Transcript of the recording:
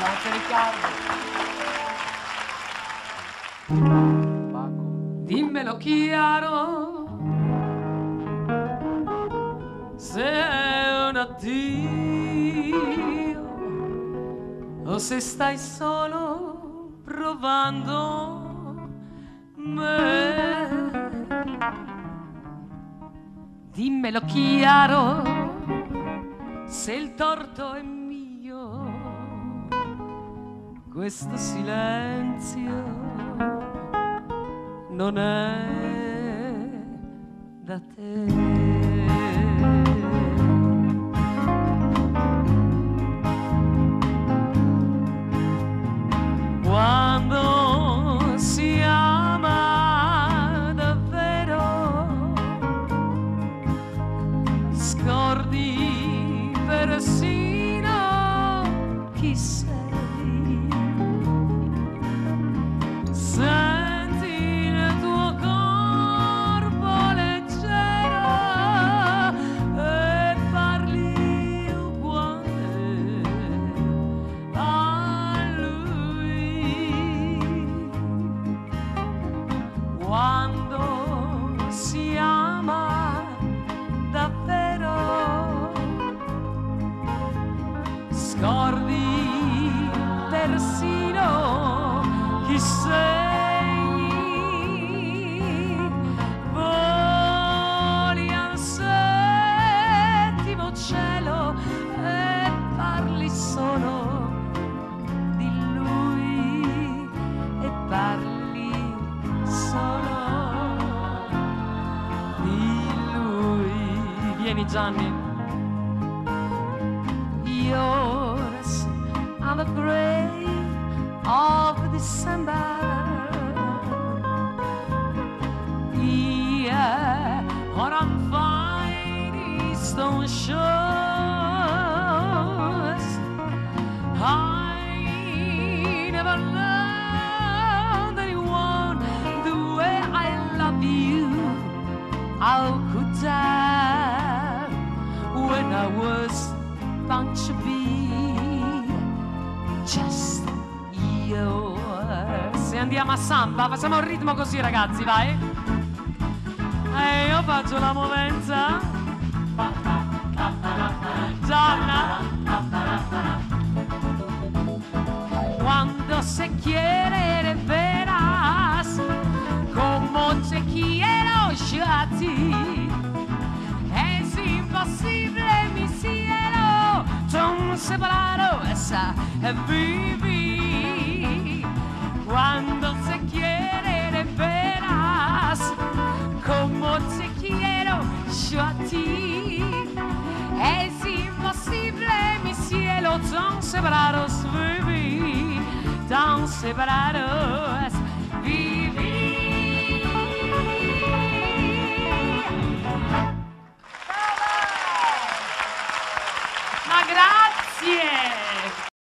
Grazie Riccardo. Dimmelo chiaro, se è un addio o se stai solo provando me. Dimmelo chiaro, se il torto è mio, questo silenzio non è da te. Quando si ama davvero, scordi persino chi sei. Senti il tuo corpo leggero e parli uguale a lui. Quando si ama davvero, scordi persino chi sei. Voli al settimo cielo e parli solo di lui, e parli solo di lui. Vieni Gianni. Yours on the grave of December, yeah, on unfinding stone shores. I never loved anyone the way I love you. How could I, when I was bound to be just yours? Se andiamo a samba, facciamo un ritmo così ragazzi, vai. E io faccio la movenza. Gianna. Cuando se quiere de veras, como te quiero yo a ti, es imposible mi cielo, son separados a vivir. Cuando se quiere de veras, como te quiero yo a ti, es imposible mi cielo, tan separados vivir, tan separados.